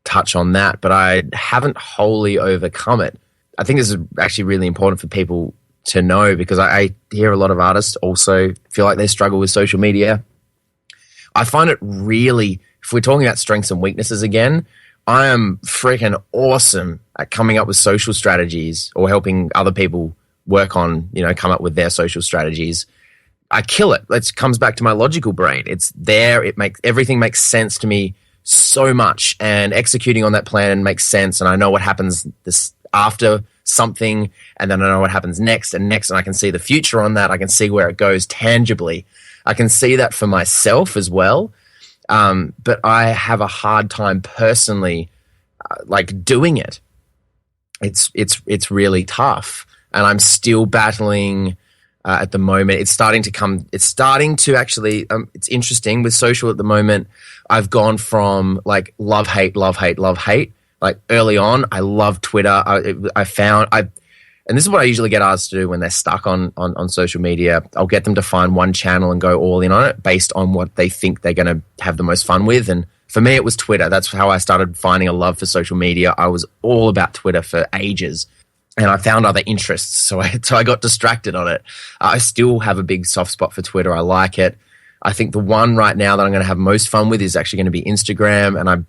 touch on that, but I haven't wholly overcome it. I think this is actually really important for people to know, because I hear a lot of artists also feel like they struggle with social media. I find it really... If we're talking about strengths and weaknesses again, I am freaking awesome at coming up with social strategies or helping other people work on, come up with their social strategies. I kill it. It comes back to my logical brain. It's there. Everything makes sense to me so much, and executing on that plan makes sense. And I know what happens after something, and then I know what happens next, and I can see the future on that. I can see where it goes tangibly. I can see that for myself as well. But I have a hard time personally, doing it. It's really tough, and I'm still battling at the moment. It's starting to actually. It's interesting with social at the moment. I've gone from like love, hate. Like early on, I loved Twitter. And this is what I usually get asked to do when they're stuck on social media. I'll get them to find one channel and go all in on it based on what they think they're going to have the most fun with. And for me, it was Twitter. That's how I started finding a love for social media. I was all about Twitter for ages, and I found other interests. So I got distracted on it. I still have a big soft spot for Twitter. I like it. I think the one right now that I'm going to have most fun with is actually going to be Instagram. And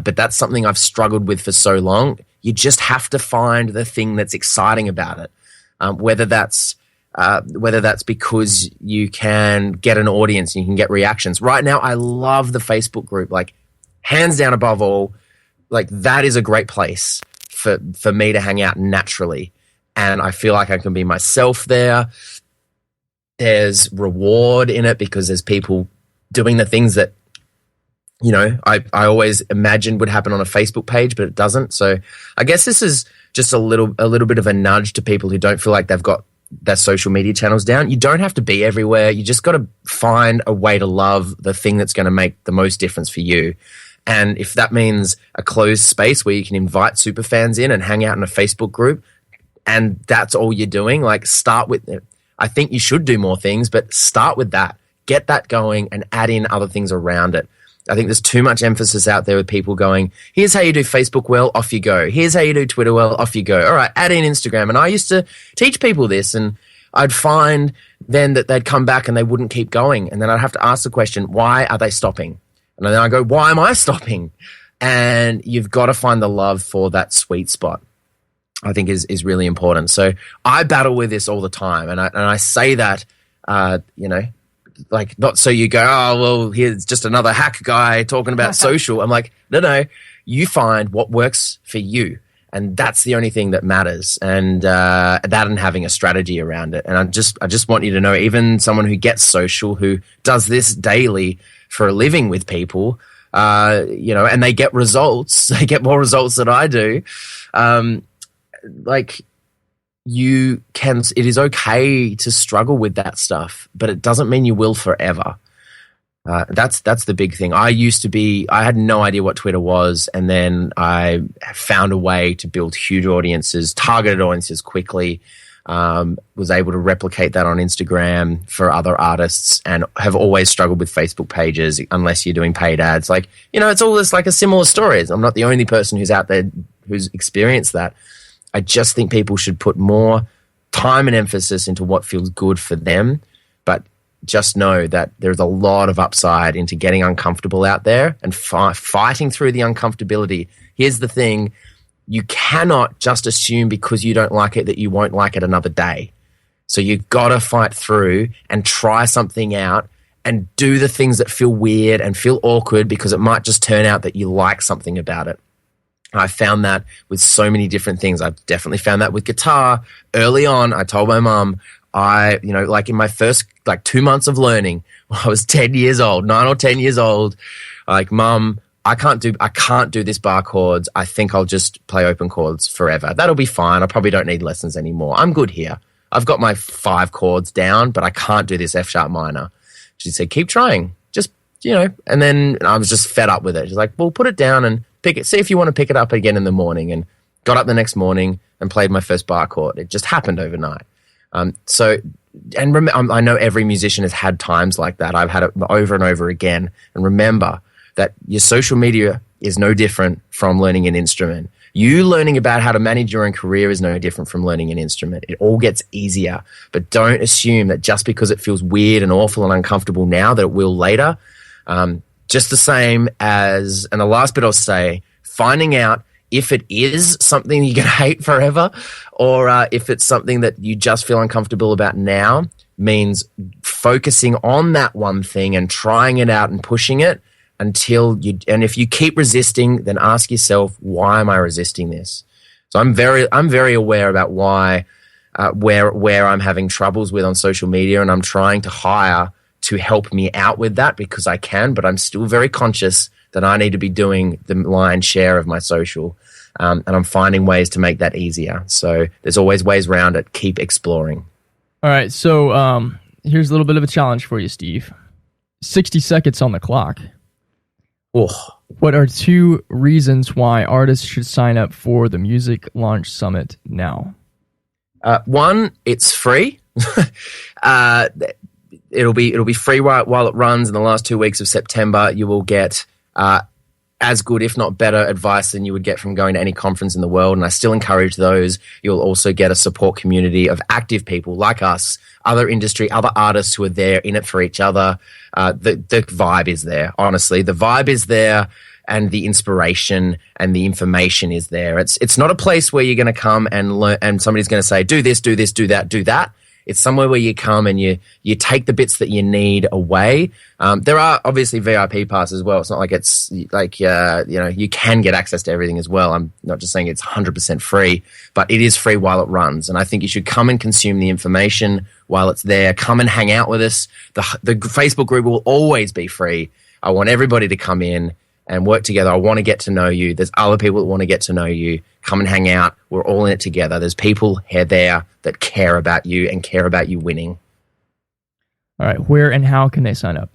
but that's something I've struggled with for so long. You just have to find the thing that's exciting about it, whether that's because you can get an audience and you can get reactions. Right now, I love the Facebook group, like hands down above all. Like that is a great place for me to hang out naturally, and I feel like I can be myself there. There's reward in it because there's people doing the things that I always imagined would happen on a Facebook page, but it doesn't. So I guess this is just a little bit of a nudge to people who don't feel like they've got their social media channels down. You don't have to be everywhere. You just got to find a way to love the thing that's going to make the most difference for you. And if that means a closed space where you can invite super fans in and hang out in a Facebook group, and that's all you're doing, like start with it. I think you should do more things, but start with that. Get that going and add in other things around it. I think there's too much emphasis out there with people going, here's how you do Facebook well, off you go. Here's how you do Twitter well, off you go. All right, add in Instagram. And I used to teach people this, and I'd find then that they'd come back and they wouldn't keep going. And then I'd have to ask the question, why are they stopping? And then I go, why am I stopping? And you've got to find the love for that sweet spot, I think is really important. So I battle with this all the time. And I say that, like not so you go, oh, well, here's just another hack guy talking about social. I'm like, no, you find what works for you. And that's the only thing that matters. And that and having a strategy around it. And I just want you to know, even someone who gets social, who does this daily for a living with people, and they get results. They get more results than I do. It is okay to struggle with that stuff, but it doesn't mean you will forever. That's the big thing. I had no idea what Twitter was, and then I found a way to build huge audiences, targeted audiences quickly. Was able to replicate that on Instagram for other artists, and have always struggled with Facebook pages unless you're doing paid ads. It's all this like a similar story. I'm not the only person who's out there who's experienced that. I just think people should put more time and emphasis into what feels good for them, but just know that there's a lot of upside into getting uncomfortable out there and fighting through the uncomfortability. Here's the thing. You cannot just assume because you don't like it that you won't like it another day. So you've got to fight through and try something out and do the things that feel weird and feel awkward, because it might just turn out that you like something about it. I found that with so many different things. I've definitely found that with guitar. Early on, I told my mum, in my first 2 months of learning, when I was 9 or 10 years old, Mum, I can't do this bar chords. I think I'll just play open chords forever. That'll be fine. I probably don't need lessons anymore. I'm good here. I've got my 5 chords down, but I can't do this F sharp minor. She said, keep trying. Just, and then I was just fed up with it. She's like, well, put it down and pick it. See if you want to pick it up again in the morning. And got up the next morning and played my first bar chord. It just happened overnight. I know every musician has had times like that. I've had it over and over again. And remember that your social media is no different from learning an instrument. You learning about how to manage your own career is no different from learning an instrument. It all gets easier. But don't assume that just because it feels weird and awful and uncomfortable now that it will later. Just the same as, and the last bit I'll say, finding out if it is something you're going to hate forever, or if it's something that you just feel uncomfortable about now, means focusing on that one thing and trying it out and pushing it until you, and if you keep resisting, then ask yourself, why am I resisting this? So I'm very aware about why, where I'm having troubles with on social media, and I'm trying to hire to help me out with that because I can, but I'm still very conscious that I need to be doing the lion's share of my social. And I'm finding ways to make that easier. So there's always ways around it. Keep exploring.
All right. So here's a little bit of a challenge for you, Steve. 60 seconds on the clock.
Oh.
What are 2 reasons why artists should sign up for the Music Launch Summit now?
1, it's free. It'll be free while it runs. In the last 2 weeks of September, you will get as good, if not better, advice than you would get from going to any conference in the world. And I still encourage those. You'll also get a support community of active people like us, other industry, other artists who are there in it for each other. The vibe is there, honestly. The vibe is there, and the inspiration and the information is there. It's not a place where you're going to come and learn, and somebody's going to say, do this, do that, do that. It's somewhere where you come and you take the bits that you need away. There are obviously VIP passes as well. It's not like it's like, you can get access to everything as well. I'm not just saying it's 100% free, but it is free while it runs. And I think you should come and consume the information while it's there. Come and hang out with us. The Facebook group will always be free. I want everybody to come in and work together. I want to get to know you. There's other people that want to get to know you. Come and hang out. We're all in it together. There's people here there that care about you and care about you winning.
All right. Where and how can they sign up?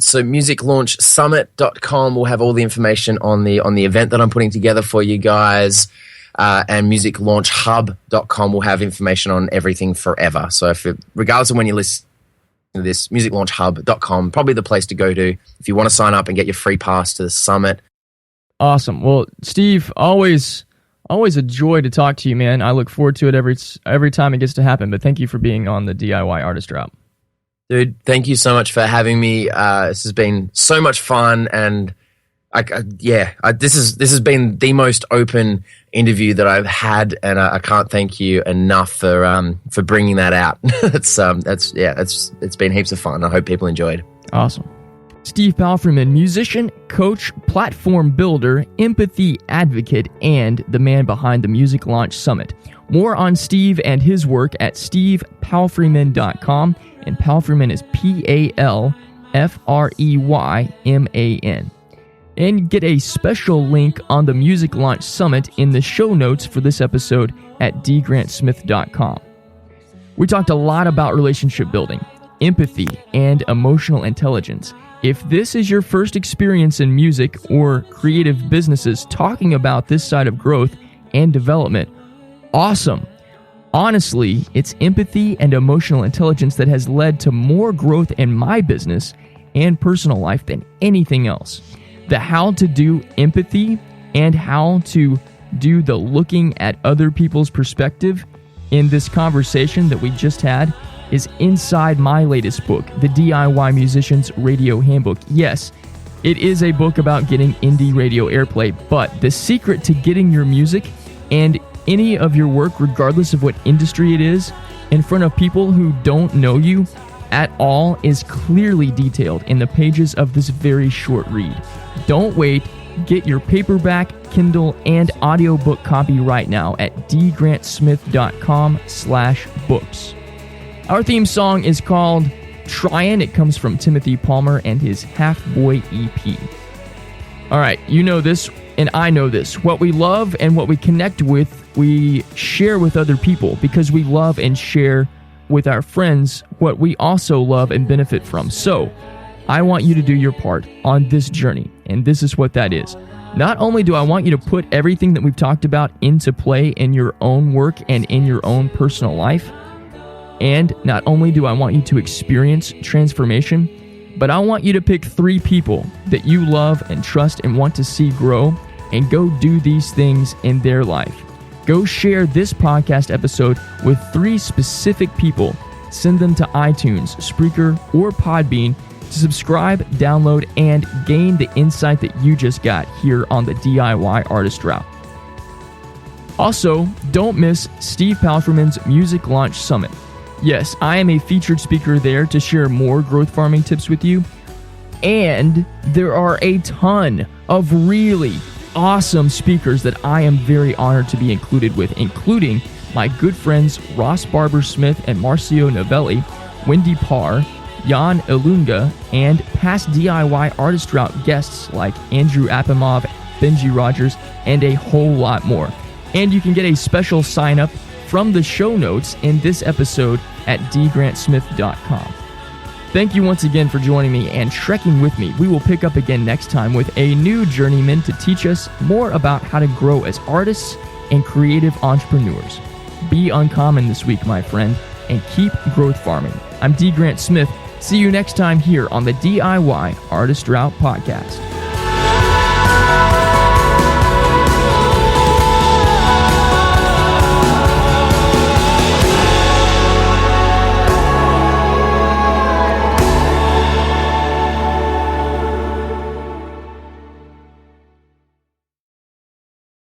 So musiclaunchsummit.com will have all the information on the event that I'm putting together for you guys. And musiclaunchhub.com will have information on everything forever. So regardless of when you listen to this, musiclaunchhub.com, probably the place to go to if you want to sign up and get your free pass to the summit.
Awesome. Well, Steve, always a joy to talk to you, man. I look forward to it every time it gets to happen. But thank you for being on the DIY Artist Drop.
Dude, thank you so much for having me. This has been so much fun, and this has been the most open interview that I've had, and I can't thank you enough for bringing that out. It's been heaps of fun. I hope people enjoyed.
Awesome. Steve Palfreyman, musician, coach, platform builder, empathy advocate, and the man behind the Music Launch Summit. More on Steve and his work at stevepalfreyman.com, and Palfreyman is Palfreyman. Freyman. And get a special link on the Music Launch Summit in the show notes for this episode at dgrantsmith.com. We talked a lot about relationship building, empathy, and emotional intelligence. If this is your first experience in music or creative businesses talking about this side of growth and development, awesome. Honestly, it's empathy and emotional intelligence that has led to more growth in my business and personal life than anything else. The how to do empathy and how to do the looking at other people's perspective in this conversation that we just had is inside my latest book, The DIY Musician's Radio Handbook. Yes, it is a book about getting indie radio airplay, but the secret to getting your music and any of your work, regardless of what industry it is, in front of people who don't know you at all is clearly detailed in the pages of this very short read. Don't wait. Get your paperback, Kindle, and audiobook copy right now at dgrantsmith.com/books. Our theme song is called Tryin'. It comes from Timothy Palmer and his Half Boy EP. All right, you know this, and I know this. What we love and what we connect with, we share with other people because we love and share with our friends what we also love and benefit from. So, I want you to do your part on this journey, and this is what that is. Not only do I want you to put everything that we've talked about into play in your own work and in your own personal life, and not only do I want you to experience transformation, but I want you to pick 3 people that you love and trust and want to see grow and go do these things in their life. Go share this podcast episode with 3 specific people. Send them to iTunes, Spreaker, or Podbean to subscribe, download, and gain the insight that you just got here on the DIY Artist Route. Also, don't miss Steve Palfreyman's Music Launch Summit. Yes, I am a featured speaker there to share more growth farming tips with you. And there are a ton of really awesome speakers that I am very honored to be included with, including my good friends Ross Barber-Smith and Marcio Novelli, Wendy Parr, Jan Ilunga, and past DIY Artist Route guests like Andrew Apimov, Benji Rogers, and a whole lot more. And you can get a special sign-up from the show notes in this episode at dgrantsmith.com. Thank you once again for joining me and trekking with me. We will pick up again next time with a new journeyman to teach us more about how to grow as artists and creative entrepreneurs. Be uncommon this week, my friend, and keep growth farming. I'm D. Grant Smith. See you next time here on the DIY Artist Route Podcast.